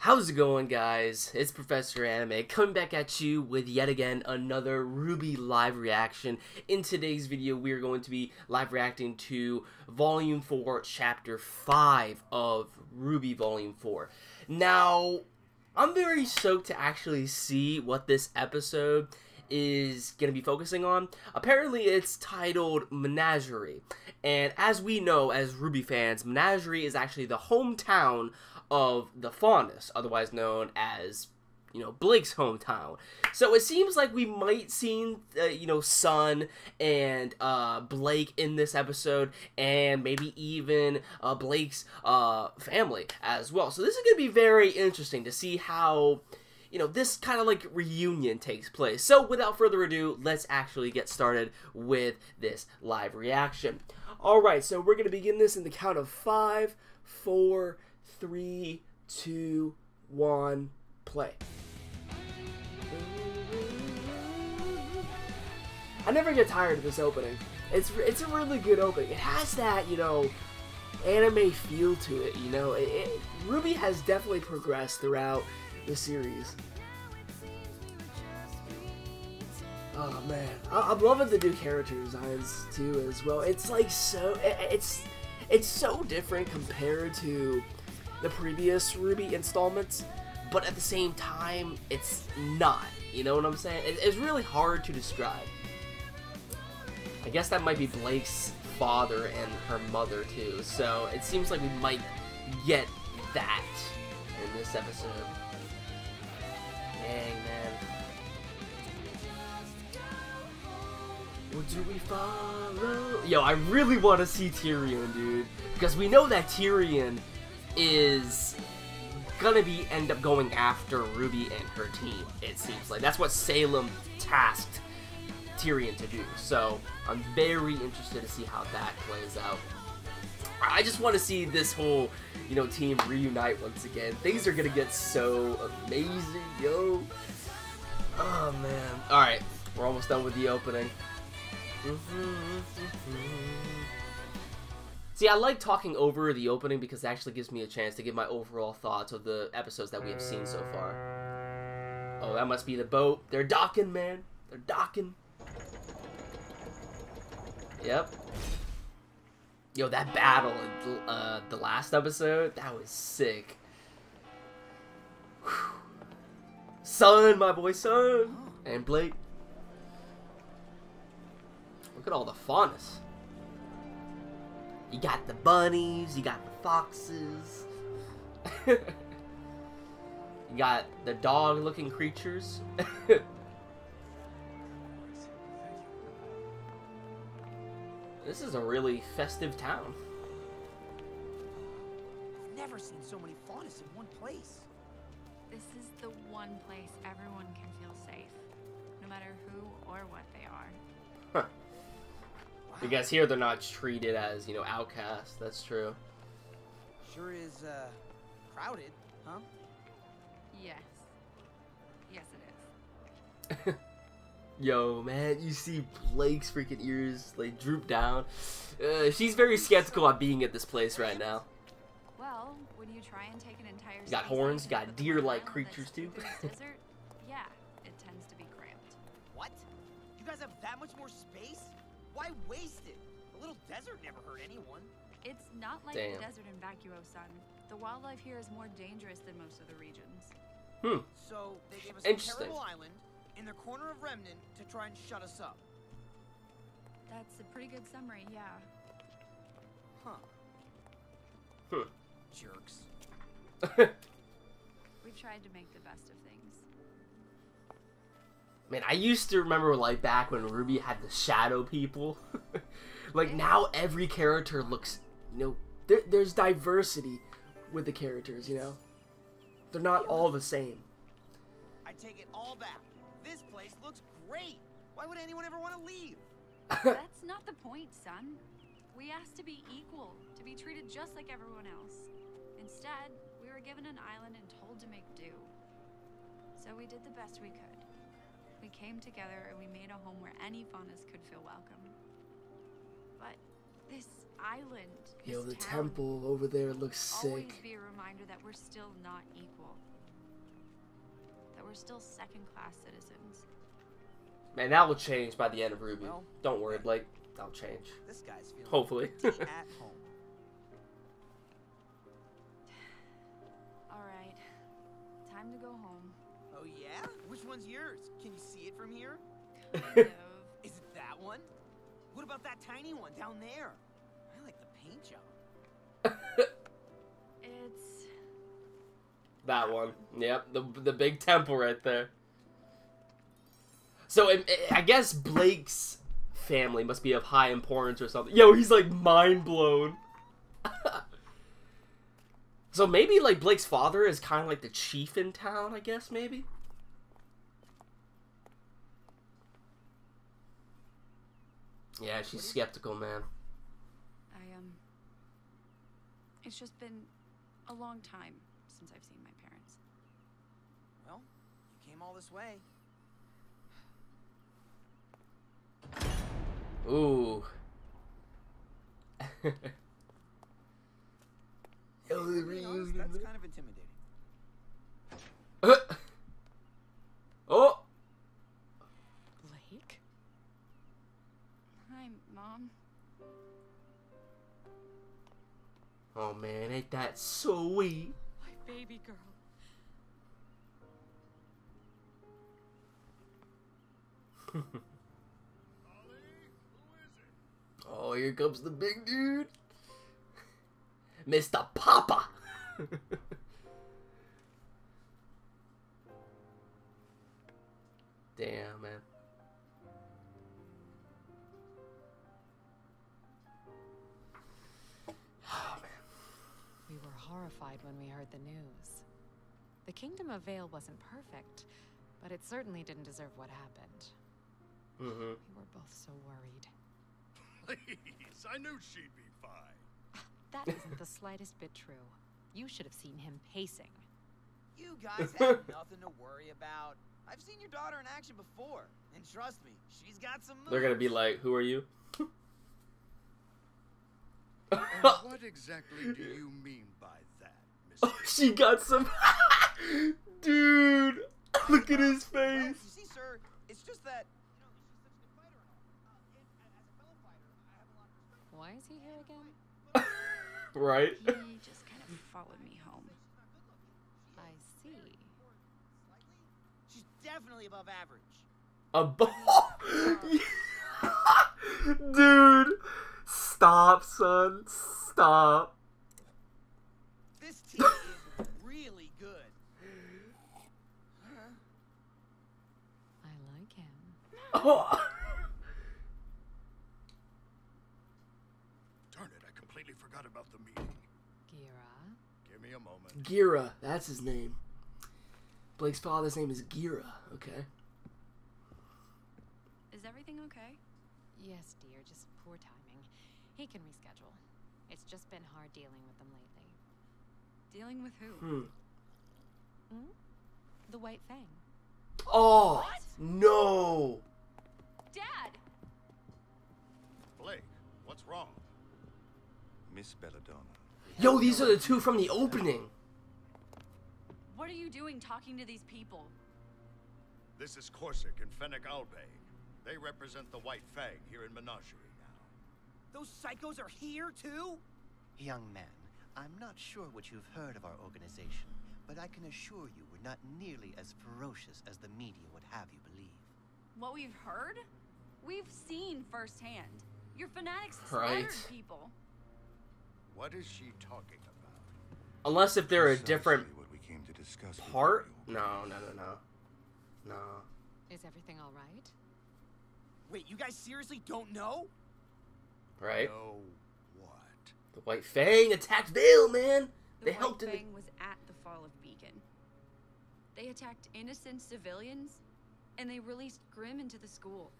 How's it going, guys? It's Professor Anime coming back at you with yet again another RWBY live reaction. In today's video, we are going to be live reacting to Volume 4, Chapter 5 of RWBY Volume 4. Now, I'm very stoked to actually see what this episode is going to be focusing on. Apparently, it's titled Menagerie. And as we know, as RWBY fans, Menagerie is actually the hometown of the Faunus, otherwise known as, Blake's hometown. So it seems like we might see, Sun and Blake in this episode, and maybe even Blake's family as well. So this is going to be very interesting to see how, this kind of like reunion takes place. So without further ado, let's actually get started with this live reaction. Alright, so we're going to begin this in the count of 5, 4, 3, 2, 1, play. I never get tired of this opening. It's a really good opening. It has that, anime feel to it, RWBY has definitely progressed throughout the series. Oh man, I'm loving the new character designs too as well. It's like it's so different compared to the previous RWBY installments, but at the same time, it's not. You know what I'm saying? It's really hard to describe. I guess that might be Blake's father and her mother too, so it seems like we might get that in this episode. Dang, man. What do we follow? Yo, I really want to see Tyrion, dude, because we know that Tyrion is gonna end up going after RWBY and her team, it seems like. That's what Salem tasked Tyrion to do, so I'm very interested to see how that plays out. I just want to see this whole, team reunite once again. Things are gonna get so amazing, yo. Oh, man. Alright, we're almost done with the opening. See, I like talking over the opening because it actually gives me a chance to give my overall thoughts of the episodes that we have seen so far. Oh, that must be the boat. They're docking, man. They're docking. Yep. Yo, that battle in the last episode, that was sick. Whew. Sun, my boy Sun. And Blake. Look at all the Faunus. You got the bunnies, you got the foxes, you got the dog-looking creatures. This is a really festive town. I've never seen so many Faunus in one place. This is the one place everyone can feel safe, no matter who or what they are. Huh. I guess here they're not treated as, outcasts. That's true. Sure is, crowded, huh? Yes. Yes, it is. Yo, man, you see Blake's freaking ears, like, droop down. She's very skeptical on being at this place right now. Well, when you try and take an entire You got horns, you got deer-like creatures, too. Desert, yeah, it tends to be cramped. What? You guys have that much more space? Why waste it? A little desert never hurt anyone. It's not like the desert in Vacuo, Sun. The wildlife here is more dangerous than most of the regions. So they gave us a terrible island in the corner of Remnant to try and shut us up. That's a pretty good summary, yeah. Huh. Jerks. We've tried to make the best of things. Man, I used to remember, like, back when RWBY had the shadow people. Like, now every character looks, there's diversity with the characters, They're not all the same. I take it all back. This place looks great. Why would anyone ever want to leave? That's not the point, Son. We asked to be equal, to be treated just like everyone else. Instead, we were given an island and told to make do. So we did the best we could. We came together and we made a home where any Faunus could feel welcome. But This island, Yo, this the town, temple over there looks will always sick. be a reminder that we're still not equal. That we're still second-class citizens. Man, that will change by the end of RWBY. Well, Don't worry, Blake. That'll change. This guy's feeling Hopefully. pretty at home. All right, time to go home. Oh yeah? Which one's yours? Can you see it from here? Kind of. Is it that one? What about that tiny one down there? I like the paint job. It's That one. Yep, the big temple right there. So, I guess Blake's family must be of high importance or something. Yo, he's like mind blown. So maybe like Blake's father is kind of like the chief in town, I guess, maybe? Yeah, she's skeptical, man. It's just been a long time since I've seen my parents. Well, you came all this way. Ooh. Yo, the To be honest, that's kind of intimidating. Oh! Blake? Hi, Mom. Oh man, ain't that sweet? My baby girl. Oh, here comes the big dude. Mr. Papa. Damn, man. Oh, man. We were horrified when we heard the news. The Kingdom of Vale wasn't perfect, but it certainly didn't deserve what happened. Mm-hmm. We were both so worried. Please, I knew she'd be fine. That isn't the slightest bit true. You should have seen him pacing. You guys have nothing to worry about. I've seen your daughter in action before, and trust me, she's got some moves. They're gonna be like, who are you? And what exactly do you mean by that, Mr. Oh, she got some... Dude! Look at his Well, face! you see, sir, it's just that, she's such a good fighter and all. And as a fellow fighter, I have a lot of respect. Why is he here again? Right? He just kind of followed me home. I see. She's definitely above average. A ball? Dude! Stop, son. Stop. This team is really good. I like him. Oh. Darn it, I completely forgot about the meeting. Gira? Give me a moment. Gira, that's his name. Blake's father's name is Gira, okay? Is everything okay? Yes, dear, just poor timing. He can reschedule. It's just been hard dealing with them lately. Dealing with who? Hmm? The White Fang. Oh, What? no. Dad! Blake, what's wrong? Miss Belladonna. Yo, these are the two from the opening. What are you doing talking to these people? This is Corsic and Fennec Albay. They represent the White Fang here in Menagerie now. Those psychos are here, too? Young man, I'm not sure what you've heard of our organization, but I can assure you we're not nearly as ferocious as the media would have you believe. What we've heard? We've seen firsthand. Your fanatics Right. slaughtered people. What is she talking about? Unless if they're a different Precisely what we came to discuss with part? you. No. No. Is everything all right? Wait, you guys seriously don't know? Right? No, what? The White Fang attacked Vale, man. The They White helped in the... Fang was at the fall of Beacon. They attacked innocent civilians, and they released Grimm into the school.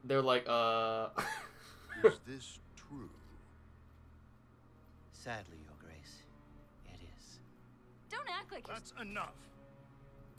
They're like, Is this true? Sadly, Your Grace, it is. Don't act like That's enough.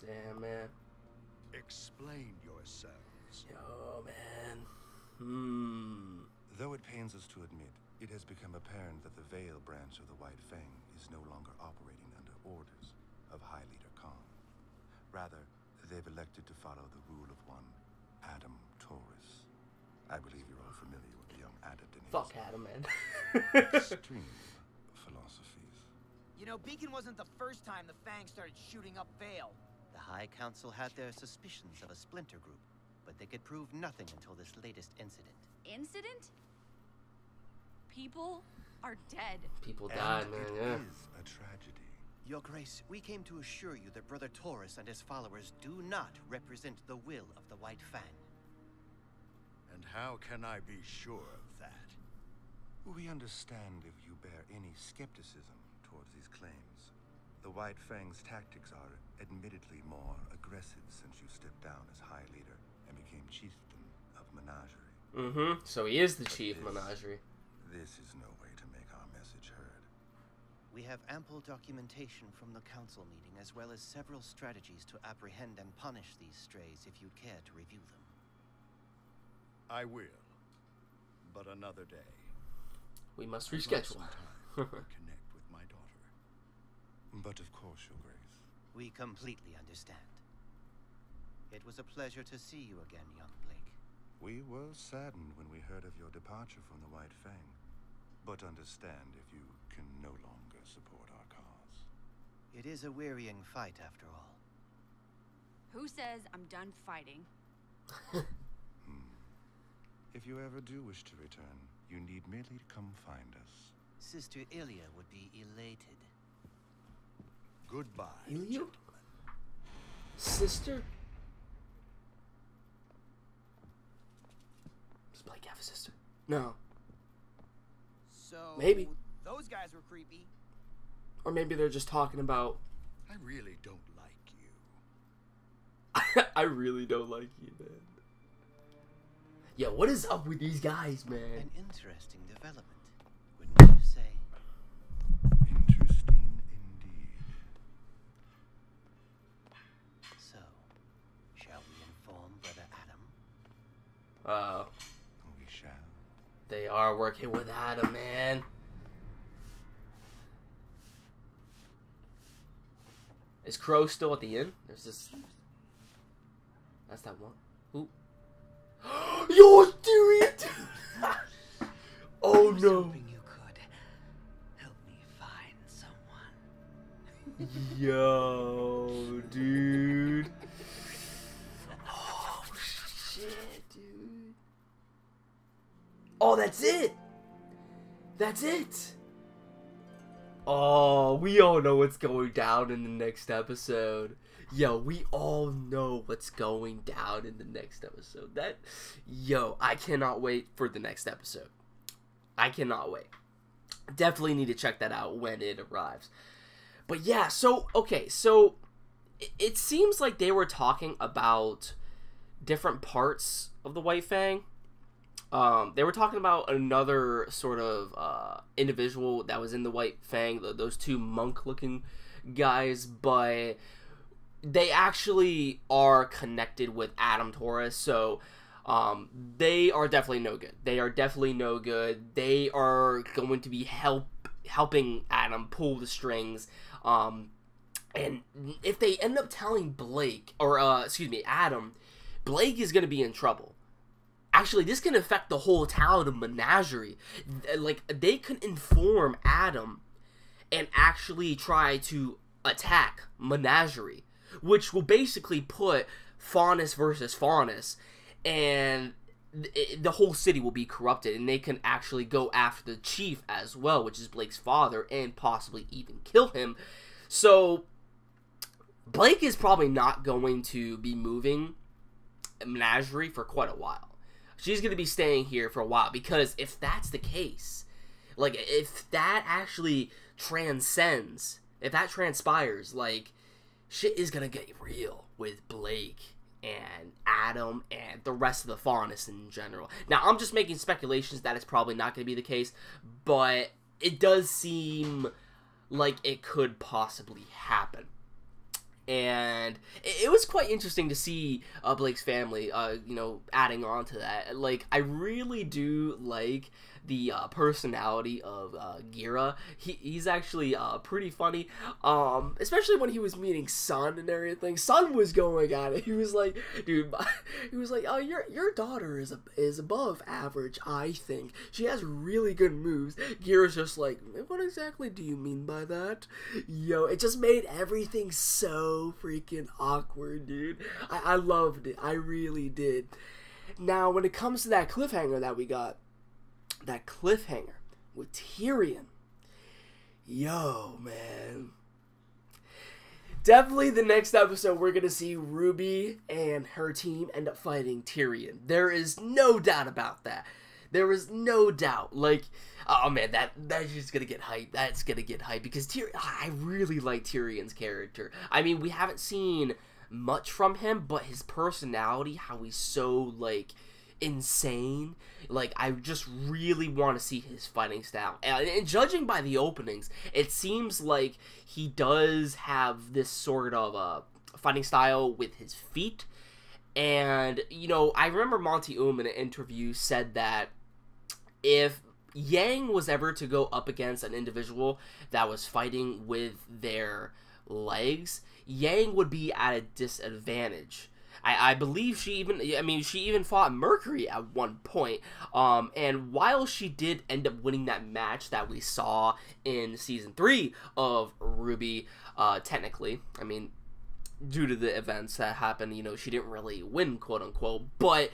Damn, man. Explain yourselves. Yo, man. Though it pains us to admit, it has become apparent that the Vale branch of the White Fang is no longer operating under orders of High Leader Khan. Rather, they've elected to follow the rule of one Adam Taurus. I believe you're all familiar with the young adept in his Fuck Adam, man. extreme philosophies. You know, Beacon wasn't the first time the Fang started shooting up Vale. The High Council had their suspicions of a splinter group, but they could prove nothing until this latest incident. Incident? People are dead. People died, man, yeah. It is a tragedy. Your Grace, we came to assure you that Brother Taurus and his followers do not represent the will of the White Fang. And how can I be sure of that? We understand if you bear any skepticism towards these claims. The White Fang's tactics are admittedly more aggressive since you stepped down as High Leader and became Chieftain of Menagerie. So he is the Chief Menagerie. This is no way to make our message heard. We have ample documentation from the council meeting, as well as several strategies to apprehend and punish these strays if you'd care to review them. I will. But another day. We must I'd like reschedule. some time to connect with my daughter. But of course, Your Grace. We completely understand. It was a pleasure to see you again, young Blake. We were saddened when we heard of your departure from the White Fang, but understand if you can no longer support our cause. It is a wearying fight, after all. Who says I'm done fighting? If you ever do wish to return, you need merely to come find us. Sister Ilya would be elated. Goodbye. Ilya? Sister? Does Blake have a sister? No. So Maybe. those guys were creepy. Or maybe they're just talking about... I really don't like you. I really don't like you, man. Yeah, what is up with these guys, man? An interesting development, wouldn't you say? Interesting indeed. So, shall we inform Brother Adam? We shall. They are working with Adam, man. Is Crow still at the inn? There's this... That's that one. Who? Yo, dude! Oh no. Hoping you could help me find someone. Yo, dude. Oh, shit, dude. Oh, that's it. That's it. Oh, we all know what's going down in the next episode. Yo, we all know what's going down in the next episode. Yo, I cannot wait for the next episode. I cannot wait. Definitely need to check that out when it arrives. But yeah, so, okay, so it seems like they were talking about different parts of the White Fang. They were talking about another sort of individual that was in the White Fang, those two monk-looking guys, but they actually are connected with Adam Taurus, so they are definitely no good. They are definitely no good. They are going to be helping Adam pull the strings, and if they end up telling Blake, or Adam, Blake is going to be in trouble. Actually, this can affect the whole town of Menagerie. Like, they could inform Adam and actually try to attack Menagerie, which will basically put Faunus versus Faunus, and the whole city will be corrupted, and they can actually go after the chief as well, which is Blake's father, and possibly even kill him. So, Blake is probably not going to be moving Menagerie for quite a while. She's going to be staying here for a while, because if that's the case, like, if that actually transcends, if that transpires, like, shit is going to get real with Blake and Adam and the rest of the Faunus in general. Now, I'm just making speculations that it's probably not going to be the case, but it does seem like it could possibly happen. and it was quite interesting to see Blake's family, you know, adding on to that. Like, I really do like the personality of Gira. He's actually pretty funny, especially when he was meeting Sun and everything. Sun was going at it. He was like, dude, he was like, oh, your daughter is above average, I think. She has really good moves. Gira's just like, what exactly do you mean by that? Yo, it just made everything so freaking awkward, dude. I loved it. I really did. Now, when it comes to that cliffhanger that we got, that cliffhanger with Tyrion, yo, man, definitely the next episode we're gonna see RWBY and her team end up fighting Tyrion. There is no doubt about that. There is no doubt. Like, oh man, that's just gonna get hype. That's gonna get hype because I really like Tyrion's character. I mean, we haven't seen much from him, but his personality, how he's so like insane, like, I just really want to see his fighting style, and judging by the openings, it seems like he does have this sort of fighting style with his feet. And, you know, I remember Monty in an interview said that if Yang was ever to go up against an individual that was fighting with their legs, Yang would be at a disadvantage. I believe she even fought Mercury at one point. And while she did end up winning that match that we saw in Season 3 of RWBY, technically, I mean, due to the events that happened, you know, she didn't really win, quote-unquote, but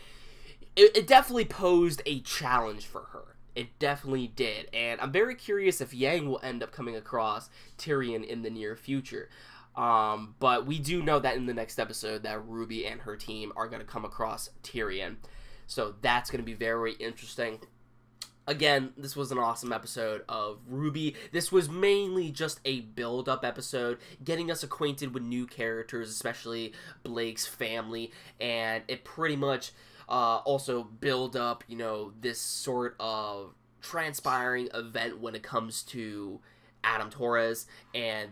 it definitely posed a challenge for her. It definitely did, and I'm very curious if Yang will end up coming across Tyrion in the near future. But we do know that in the next episode that RWBY and her team are going to come across Tyrion. So that's going to be very interesting. Again, this was an awesome episode of RWBY. This was mainly just a build-up episode, getting us acquainted with new characters, especially Blake's family, and it pretty much also build up, you know, this sort of transpiring event when it comes to Adam Torres and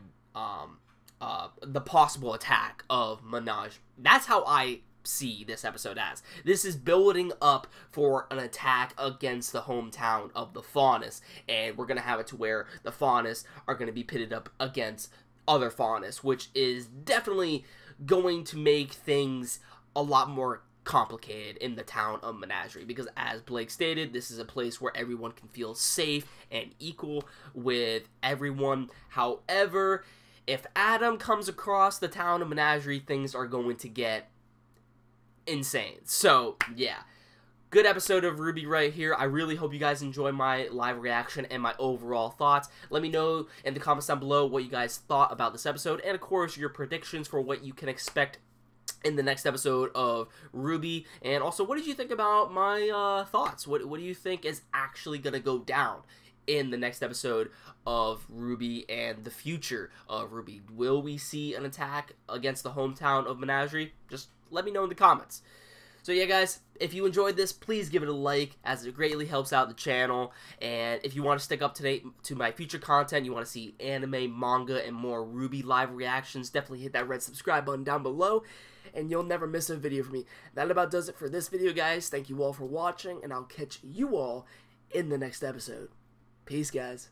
the possible attack of Menagerie. That's how I see this episode as. This is building up for an attack against the hometown of the Faunus, and we're going to have it to where the Faunus are going to be pitted up against other Faunus, which is definitely going to make things a lot more complicated in the town of Menagerie, because as Blake stated, this is a place where everyone can feel safe and equal with everyone. However, if Adam comes across the town of Menagerie, things are going to get insane. So, yeah. Good episode of RWBY right here. I really hope you guys enjoy my live reaction and my overall thoughts. Let me know in the comments down below what you guys thought about this episode, and of course, your predictions for what you can expect in the next episode of RWBY. And also, what did you think about my thoughts? What do you think is actually going to go down in the next episode of RWBY and the future of RWBY? Will we see an attack against the hometown of Menagerie? Just let me know in the comments. So yeah, guys, if you enjoyed this, please give it a like, as it greatly helps out the channel. And if you want to stick up to date to my future content, you want to see anime, manga, and more RWBY live reactions, definitely hit that red subscribe button down below, and you'll never miss a video from me. That about does it for this video, guys. Thank you all for watching, and I'll catch you all in the next episode. Peace, guys.